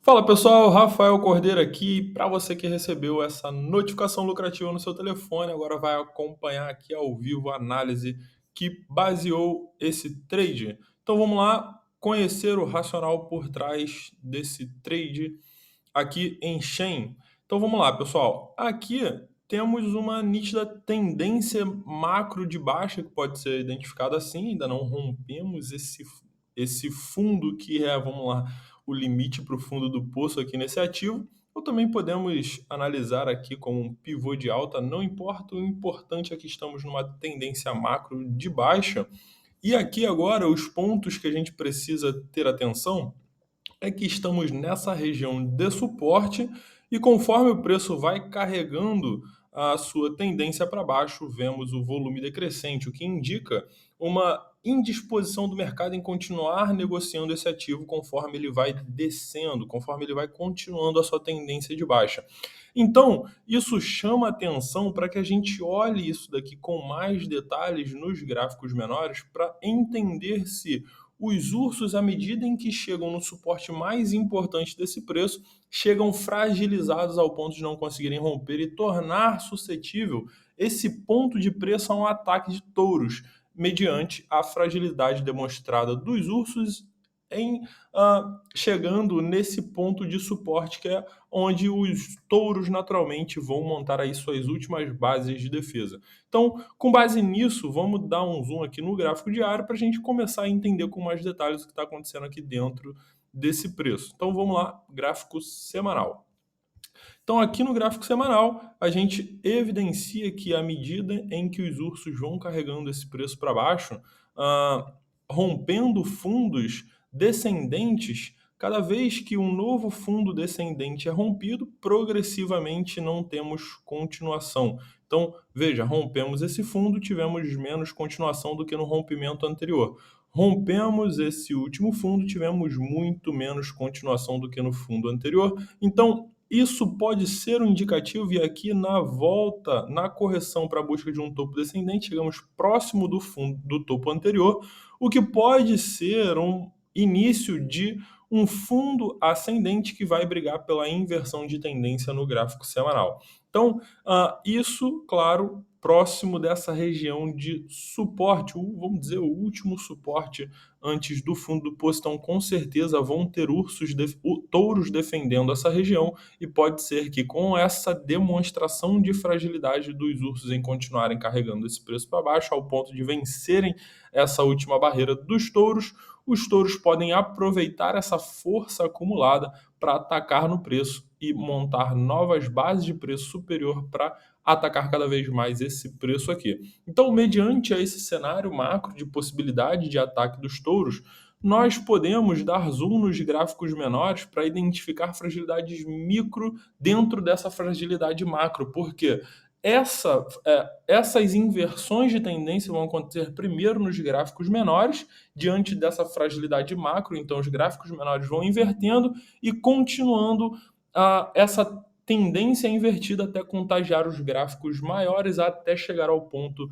Fala pessoal, Rafael Cordeiro aqui. Para você que recebeu essa notificação lucrativa no seu telefone, agora vai acompanhar aqui ao vivo a análise que baseou esse trade. Então vamos lá conhecer o racional por trás desse trade aqui em Shen. Então vamos lá, pessoal. Aqui temos uma nítida tendência macro de baixa que pode ser identificada assim, ainda não rompemos esse fundo que é, vamos lá, o limite para o fundo do poço aqui nesse ativo. Ou também podemos analisar aqui como um pivô de alta, não importa, o importante é que estamos numa tendência macro de baixa. E aqui agora os pontos que a gente precisa ter atenção é que estamos nessa região de suporte e conforme o preço vai carregando a sua tendência para baixo, vemos o volume decrescente, o que indica uma indisposição do mercado em continuar negociando esse ativo conforme ele vai descendo, conforme ele vai continuando a sua tendência de baixa. Então, isso chama atenção para que a gente olhe isso daqui com mais detalhes nos gráficos menores para entender se os ursos, à medida em que chegam no suporte mais importante desse preço, chegam fragilizados ao ponto de não conseguirem romper e tornar suscetível esse ponto de preço a um ataque de touros, mediante a fragilidade demonstrada dos ursos em chegando nesse ponto de suporte que é onde os touros naturalmente vão montar aí suas últimas bases de defesa. Então, com base nisso, vamos dar um zoom aqui no gráfico diário para a gente começar a entender com mais detalhes o que está acontecendo aqui dentro desse preço. Então, vamos lá, gráfico semanal. Então, aqui no gráfico semanal, a gente evidencia que à medida em que os ursos vão carregando esse preço para baixo, rompendo fundos descendentes, cada vez que um novo fundo descendente é rompido, progressivamente não temos continuação. Então, veja, rompemos esse fundo, tivemos menos continuação do que no rompimento anterior. Rompemos esse último fundo, tivemos muito menos continuação do que no fundo anterior. Então, isso pode ser um indicativo, e aqui na volta, na correção para a busca de um topo descendente, chegamos próximo do fundo do topo anterior, o que pode ser um início de um fundo ascendente que vai brigar pela inversão de tendência no gráfico semanal. Então, isso, claro, próximo dessa região de suporte, vamos dizer, o último suporte antes do fundo do poço. Então, com certeza vão ter touros defendendo essa região, e pode ser que com essa demonstração de fragilidade dos ursos em continuarem carregando esse preço para baixo, ao ponto de vencerem essa última barreira dos touros, os touros podem aproveitar essa força acumulada para atacar no preço e montar novas bases de preço superior para atacar cada vez mais esse preço aqui. Então, mediante esse cenário macro de possibilidade de ataque dos touros, nós podemos dar zoom nos gráficos menores para identificar fragilidades micro dentro dessa fragilidade macro, porque essas inversões de tendência vão acontecer primeiro nos gráficos menores, diante dessa fragilidade macro. Então, os gráficos menores vão invertendo e continuando essa tendência invertida até contagiar os gráficos maiores, até chegar ao ponto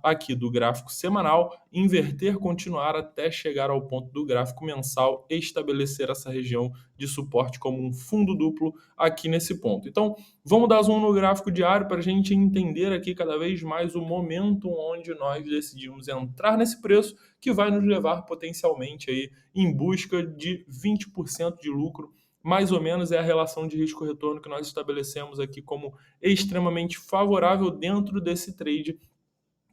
aqui do gráfico semanal, inverter, continuar até chegar ao ponto do gráfico mensal e estabelecer essa região de suporte como um fundo duplo aqui nesse ponto. Então, vamos dar zoom no gráfico diário para a gente entender aqui cada vez mais o momento onde nós decidimos entrar nesse preço, que vai nos levar potencialmente aí em busca de 20% de lucro. Mais ou menos é a relação de risco-retorno que nós estabelecemos aqui como extremamente favorável dentro desse trade,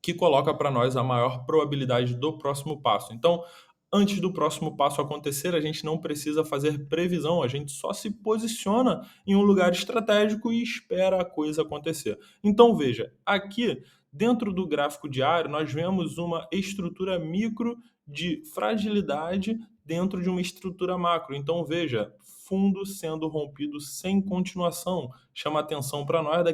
que coloca para nós a maior probabilidade do próximo passo. Então, antes do próximo passo acontecer, a gente não precisa fazer previsão, a gente só se posiciona em um lugar estratégico e espera a coisa acontecer. Então, veja, aqui dentro do gráfico diário, nós vemos uma estrutura micro de fragilidade dentro de uma estrutura macro. Então, veja, fundo sendo rompido sem continuação, chama atenção para nós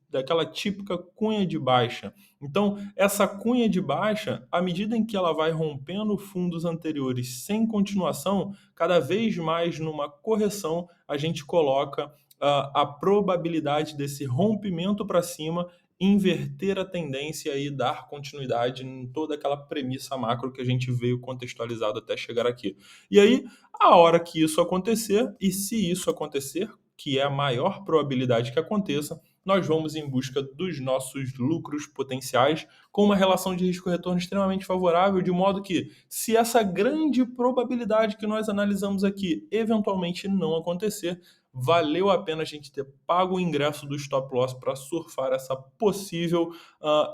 daquela típica cunha de baixa. Então, essa cunha de baixa, à medida em que ela vai rompendo fundos anteriores sem continuação, cada vez mais numa correção, a gente coloca a probabilidade desse rompimento para cima inverter a tendência e dar continuidade em toda aquela premissa macro que a gente veio contextualizado até chegar aqui. E aí, a hora que isso acontecer, e se isso acontecer, que é a maior probabilidade que aconteça, nós vamos em busca dos nossos lucros potenciais com uma relação de risco-retorno extremamente favorável, de modo que, se essa grande probabilidade que nós analisamos aqui eventualmente não acontecer, valeu a pena a gente ter pago o ingresso do stop loss para surfar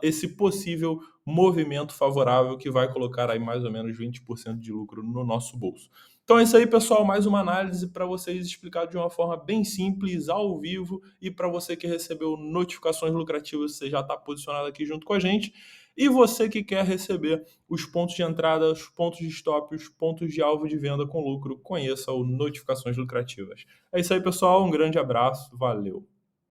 esse possível movimento favorável que vai colocar aí mais ou menos 20% de lucro no nosso bolso. Então é isso aí, pessoal. Mais uma análise para vocês explicado de uma forma bem simples, ao vivo, e para você que recebeu notificações lucrativas, você já está posicionado aqui junto com a gente. E você que quer receber os pontos de entrada, os pontos de stop, os pontos de alvo de venda com lucro, conheça o Notificações Lucrativas. É isso aí, pessoal. Um grande abraço. Valeu.